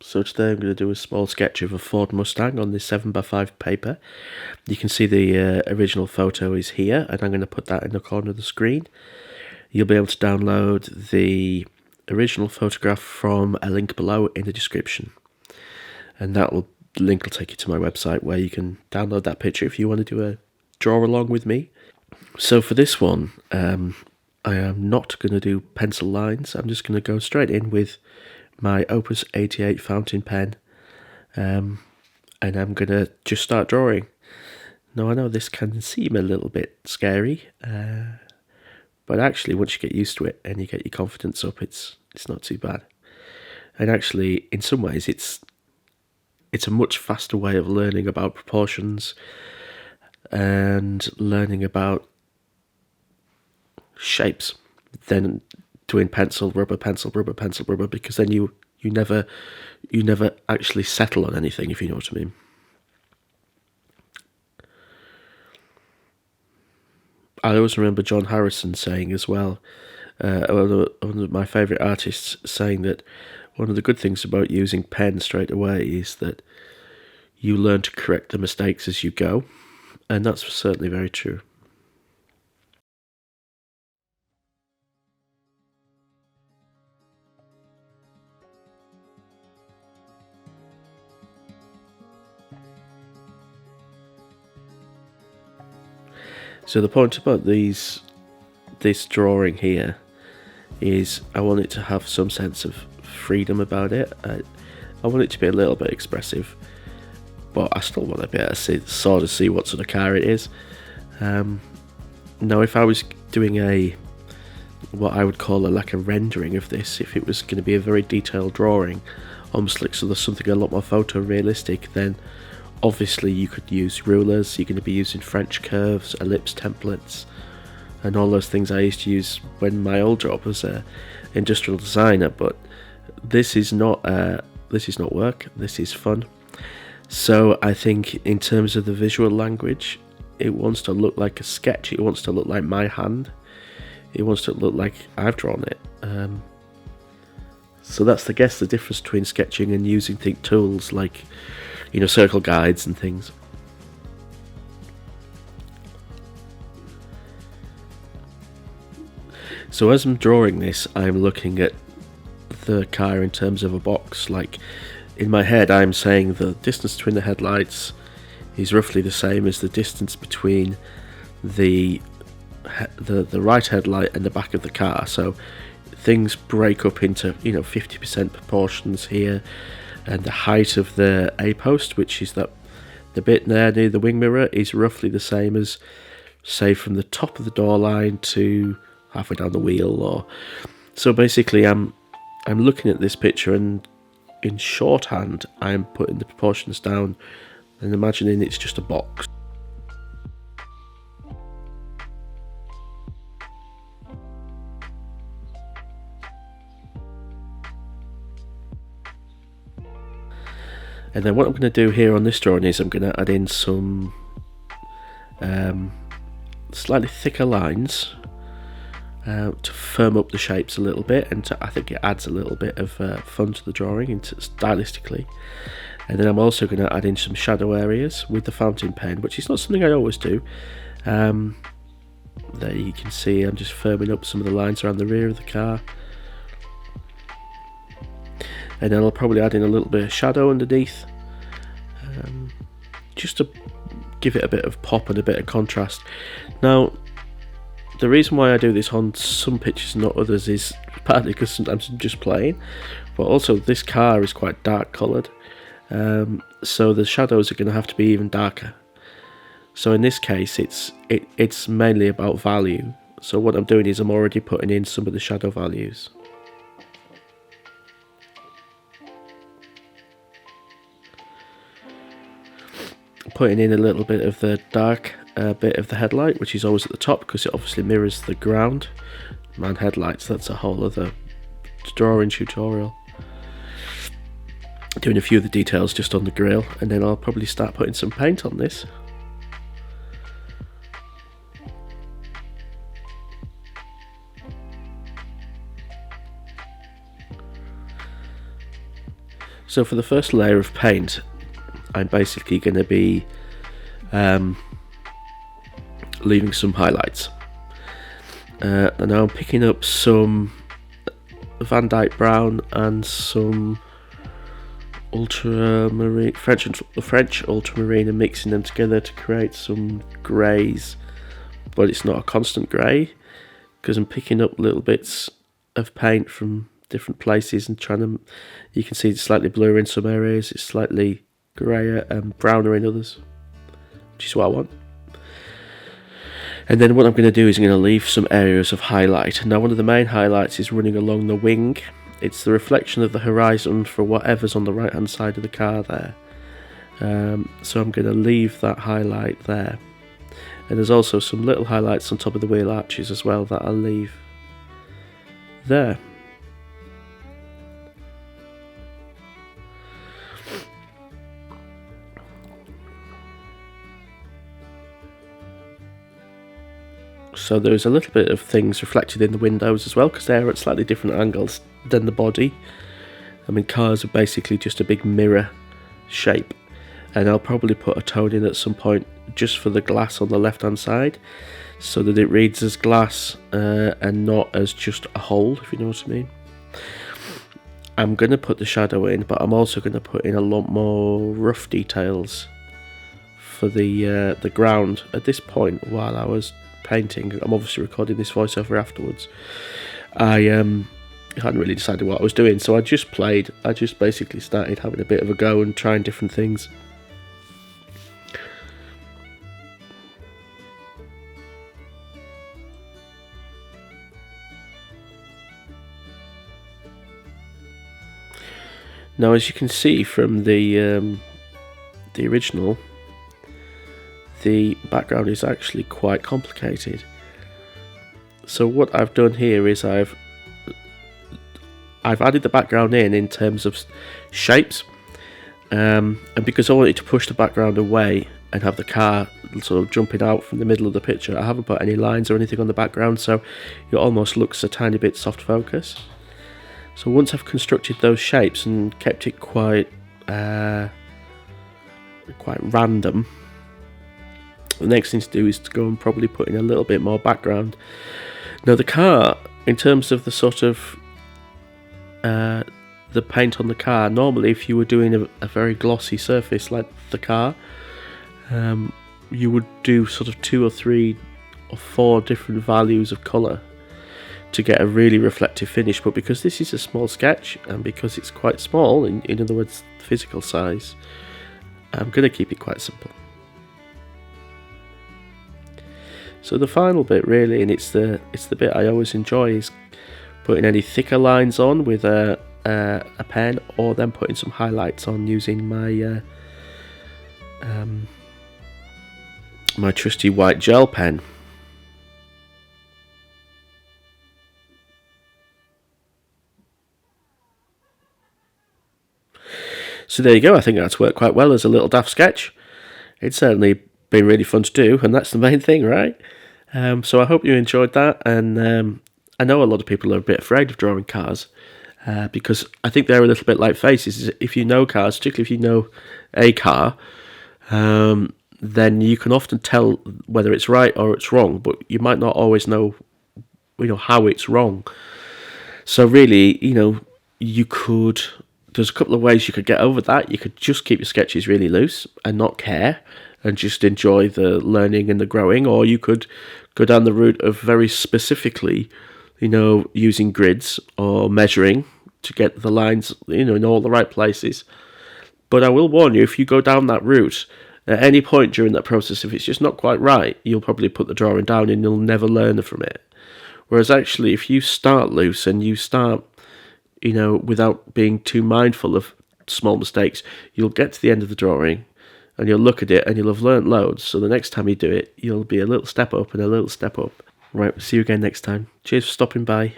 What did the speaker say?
So today I'm going to do a small sketch of a Ford Mustang on this 7x5 paper. You can see the original photo is here, and I'm going to put that in the corner of the screen. You'll be able to download the original photograph from a link below in the description. And the link will take you to my website where you can download that picture if you want to do a draw along with me. So for this one, I am not going to do pencil lines. I'm just going to go straight in with my Opus 88 fountain pen, and I'm going to just start drawing. Now I know this can seem a little bit scary, but actually once you get used to it and you get your confidence up, it's not too bad. And actually in some ways it's a much faster way of learning about proportions and learning about shapes than doing pencil, rubber, pencil, rubber, pencil, rubber, because then you never actually settle on anything, if you know what I mean. I always remember John Harrison saying as well, one of my favourite artists, saying that one of the good things about using pen straight away is that you learn to correct the mistakes as you go, and that's certainly very true. So the point about this drawing here is I want it to have some sense of freedom about it. I want it to be a little bit expressive, but I still want to be able to sort of see what sort of car it is. Now if I was doing what I would call like a rendering of this, if it was going to be a very detailed drawing, almost like so there's something a lot more photorealistic, then obviously you could use rulers. You're going to be using French curves, ellipse templates, and all those things I used to use when my old job was an industrial designer. But this is not work. This is fun. So I think in terms of the visual language, it wants to look like a sketch. It wants to look like my hand. It wants to look like I've drawn it. So that's the difference between sketching and using tools like, circle guides and things. So as I'm drawing this, I'm looking at the car in terms of a box. Like in my head, I'm saying the distance between the headlights is roughly the same as the distance between the right headlight and the back of the car. So things break up into 50% proportions here. And the height of the A-post, which is the bit there near the wing mirror, is roughly the same as, say, from the top of the door line to halfway down the wheel. So basically, I'm looking at this picture, and in shorthand, I'm putting the proportions down and imagining it's just a box. And then what I'm going to do here on this drawing is I'm going to add in some slightly thicker lines to firm up the shapes a little bit, and I think it adds a little bit of fun to the drawing stylistically. And then I'm also going to add in some shadow areas with the fountain pen, which is not something I always do. There you can see I'm just firming up some of the lines around the rear of the car. And then I'll probably add in a little bit of shadow underneath, just to give it a bit of pop and a bit of contrast. Now, the reason why I do this on some pictures and not others is partly because sometimes I'm just playing, but also this car is quite dark coloured, so the shadows are going to have to be even darker. So in this case, it's mainly about value. So what I'm doing is I'm already putting in some of the shadow values. Putting in a little bit of the dark bit of the headlight, which is always at the top because it obviously mirrors the ground. Man, headlights, that's a whole other drawing tutorial. Doing a few of the details just on the grille, and then I'll probably start putting some paint on this. So for the first layer of paint, I'm basically going to be leaving some highlights. And now I'm picking up some Van Dyke Brown and some ultramarine, French ultramarine, and mixing them together to create some greys, but it's not a constant grey because I'm picking up little bits of paint from different places and trying to, you can see it's slightly bluer in some areas, it's slightly greyer and browner in others, which is what I want. And then what I'm going to do is I'm going to leave some areas of highlight. Now one of the main highlights is running along the wing. It's the reflection of the horizon for whatever's on the right hand side of the car there. So I'm going to leave that highlight there. And there's also some little highlights on top of the wheel arches as well that I'll leave there. So there's a little bit of things reflected in the windows as well, because they're at slightly different angles than the body. I mean, cars are basically just a big mirror shape, and I'll probably put a tone in at some point just for the glass on the left hand side, so that it reads as glass and not as just a hole, if you know what I mean. I'm going to put the shadow in, but I'm also going to put in a lot more rough details for the ground at this point while I was painting. I'm obviously recording this voiceover afterwards. I hadn't really decided what I was doing, so I just basically started having a bit of a go and trying different things. Now, as you can see from the original, the background is actually quite complicated. So what I've done here is I've added the background in terms of shapes, and because I wanted to push the background away and have the car sort of jumping out from the middle of the picture, I haven't put any lines or anything on the background, so it almost looks a tiny bit soft focus. So once I've constructed those shapes and kept it quite random, the next thing to do is to go and probably put in a little bit more background. Now the car, in terms of the sort of the paint on the car, normally if you were doing a very glossy surface like the car, you would do sort of 2 or 3 or 4 different values of colour to get a really reflective finish. But because this is a small sketch, and because it's quite small, in other words physical size, I'm going to keep it quite simple. So the final bit really, and it's the bit I always enjoy, is putting any thicker lines on with a pen, or then putting some highlights on using my my trusty white gel pen. So there you go. I think that's worked quite well as a little daft sketch. It's certainly been really fun to do, and that's the main thing, right? So I hope you enjoyed that, and I know a lot of people are a bit afraid of drawing cars, because I think they're a little bit like faces. If you know cars, particularly if you know a car, then you can often tell whether it's right or it's wrong, but you might not always know how it's wrong. So really, there's a couple of ways you could get over that. You could just keep your sketches really loose and not care, and just enjoy the learning and the growing, or you could go down the route of very specifically, using grids or measuring to get the lines, in all the right places. But I will warn you, if you go down that route, at any point during that process, if it's just not quite right, you'll probably put the drawing down and you'll never learn from it. Whereas actually, if you start loose and you start, without being too mindful of small mistakes, you'll get to the end of the drawing and you'll look at it and you'll have learnt loads. So the next time you do it, you'll be a little step up and a little step up. Right, see you again next time. Cheers for stopping by.